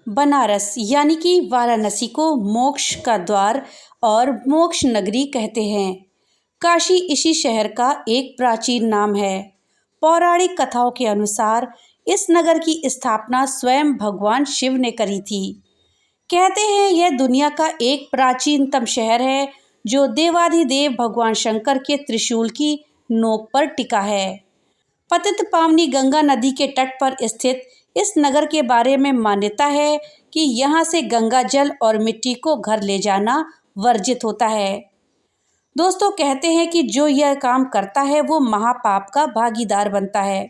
बनारस यानी कि वाराणसी को मोक्ष का द्वार और मोक्ष नगरी कहते हैं। काशी इसी शहर का एक प्राचीन नाम है। पौराणिक कथाओं के अनुसार इस नगर की स्थापना स्वयं भगवान शिव ने करी थी। कहते हैं यह दुनिया का एक प्राचीनतम शहर है जो देवाधिदेव भगवान शंकर के त्रिशूल की नोक पर टिका है। पतित पावनी गंगा नदी के तट पर स्थित इस नगर के बारे में मान्यता है कि यहाँ से गंगा जल और मिट्टी को घर ले जाना वर्जित होता है। दोस्तों, कहते हैं कि जो यह काम करता है वो महापाप का भागीदार बनता है।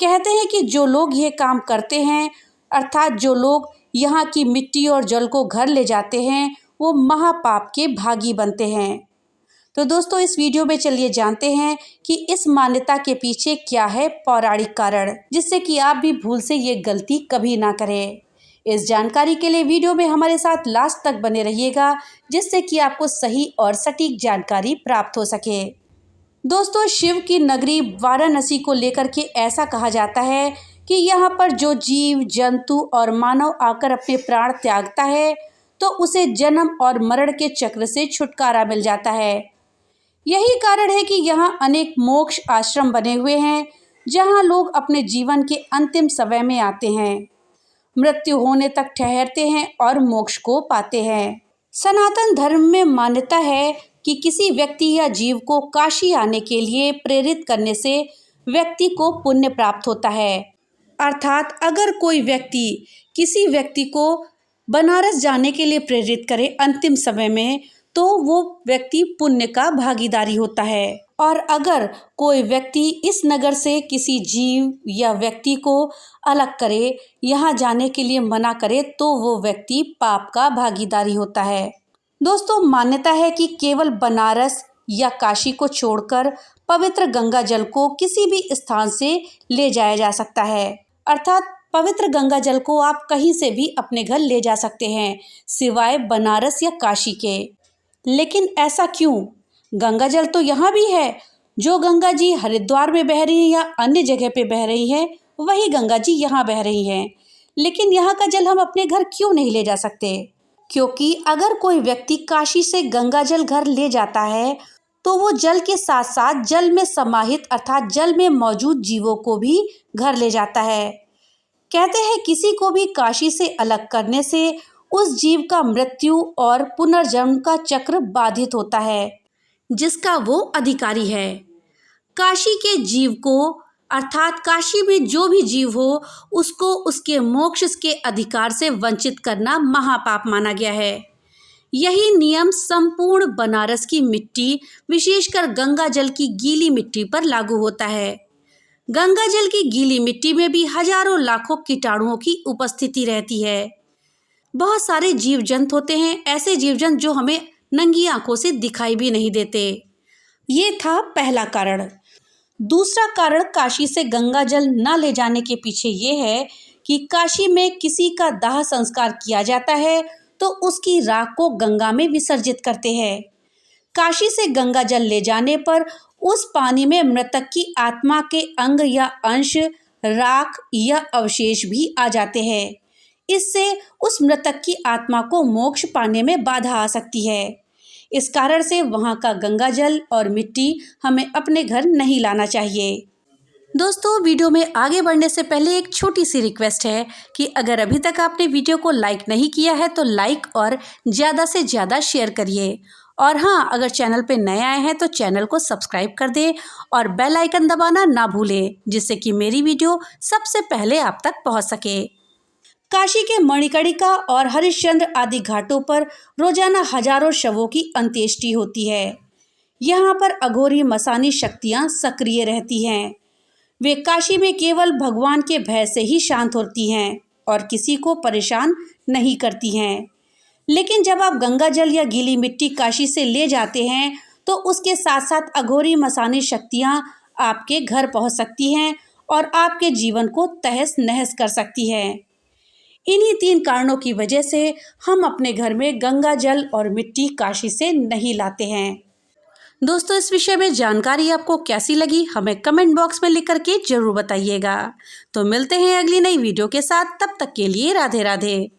कहते हैं कि जो लोग ये काम करते हैं, अर्थात जो लोग यहाँ की मिट्टी और जल को घर ले जाते हैं, वो महापाप के भागी बनते हैं। तो दोस्तों, इस वीडियो में चलिए जानते हैं कि इस मान्यता के पीछे क्या है पौराणिक कारण, जिससे कि आप भी भूल से ये गलती कभी ना करें। इस जानकारी के लिए वीडियो में हमारे साथ लास्ट तक बने रहिएगा, जिससे कि आपको सही और सटीक जानकारी प्राप्त हो सके। दोस्तों, शिव की नगरी वाराणसी को लेकर के ऐसा कहा जाता है कि यहाँ पर जो जीव जंतु और मानव आकर अपने प्राण त्यागता है तो उसे जन्म और मरण के चक्र से छुटकारा मिल जाता है। यही कारण है कि यहाँ अनेक मोक्ष आश्रम बने हुए हैं, जहाँ लोग अपने जीवन के अंतिम समय में आते हैं, मृत्यु होने तक ठहरते हैं और मोक्ष को पाते हैं। सनातन धर्म में मान्यता है कि किसी व्यक्ति या जीव को काशी आने के लिए प्रेरित करने से व्यक्ति को पुण्य प्राप्त होता है। अर्थात अगर कोई व्यक्ति किसी व्यक्ति को बनारस जाने के लिए प्रेरित करे अंतिम समय में, तो वो व्यक्ति पुण्य का भागीदारी होता है। और अगर कोई व्यक्ति इस नगर से किसी जीव या व्यक्ति को अलग करे, यहाँ जाने के लिए मना करे, तो वो व्यक्ति पाप का भागीदारी होता है। दोस्तों, मान्यता है कि केवल बनारस या काशी को छोड़कर पवित्र गंगा जल को किसी भी स्थान से ले जाया जा सकता है। अर्थात पवित्र गंगा जल को आप कहीं से भी अपने घर ले जा सकते हैं, सिवाय बनारस या काशी के। लेकिन ऐसा क्यों? गंगा जल तो यहाँ भी है। जो गंगा जी हरिद्वार में बह रही है या अन्य जगह पे बह रही है, वही गंगा जी यहाँ बह रही हैं। लेकिन यहाँ का जल हम अपने घर क्यों नहीं ले जा सकते? क्योंकि अगर कोई व्यक्ति काशी से गंगा जल घर ले जाता है तो वो जल के साथ साथ जल में समाहित अर्थात जल में मौजूद जीवों को भी घर ले जाता है। कहते हैं किसी को भी काशी से अलग करने से उस जीव का मृत्यु और पुनर्जन्म का चक्र बाधित होता है, जिसका वो अधिकारी है। काशी के जीव को अर्थात काशी में जो भी जीव हो, उसको उसके मोक्ष के अधिकार से वंचित करना महापाप माना गया है। यही नियम संपूर्ण बनारस की मिट्टी, विशेषकर गंगा जल की गीली मिट्टी पर लागू होता है। गंगा जल की गीली मिट्टी में भी हजारों लाखों कीटाणुओं की उपस्थिति रहती है। बहुत सारे जीव जंतु होते हैं, ऐसे जीव जंतु जो हमें नंगी आंखों से दिखाई भी नहीं देते। ये था पहला कारण। दूसरा कारण काशी से गंगा जल न ले जाने के पीछे ये है कि काशी में किसी का दाह संस्कार किया जाता है तो उसकी राख को गंगा में विसर्जित करते हैं। काशी से गंगा जल ले जाने पर उस पानी में मृतक की आत्मा के अंग या अंश, राख या अवशेष भी आ जाते हैं। इससे उस मृतक की आत्मा को मोक्ष पाने में बाधा आ सकती है। इस कारण से वहाँ का गंगा जल और मिट्टी हमें अपने घर नहीं लाना चाहिए। दोस्तों, वीडियो में आगे बढ़ने से पहले एक छोटी सी रिक्वेस्ट है कि अगर अभी तक आपने वीडियो को लाइक नहीं किया है तो लाइक और ज़्यादा से ज़्यादा शेयर करिए। और हाँ, अगर चैनल पे नए आए हैं तो चैनल को सब्सक्राइब कर दें और बेल आइकन दबाना ना भूलें, जिससे कि मेरी वीडियो सबसे पहले आप तक पहुँच सके। काशी के मणिकर्णिका और हरिश्चंद्र आदि घाटों पर रोजाना हजारों शवों की अंत्येष्टि होती है। यहाँ पर अघोरी मसानी शक्तियाँ सक्रिय रहती हैं। वे काशी में केवल भगवान के भय से ही शांत होती हैं और किसी को परेशान नहीं करती हैं। लेकिन जब आप गंगा जल या गीली मिट्टी काशी से ले जाते हैं तो उसके साथ साथ अघोरी मसानी शक्तियाँ आपके घर पहुँच सकती हैं और आपके जीवन को तहस नहस कर सकती हैं। इन्हीं 3 कारणों की वजह से हम अपने घर में गंगा जल और मिट्टी काशी से नहीं लाते हैं। दोस्तों, इस विषय में जानकारी आपको कैसी लगी हमें कमेंट बॉक्स में लिख करके जरूर बताइएगा। तो मिलते हैं अगली नई वीडियो के साथ, तब तक के लिए राधे राधे।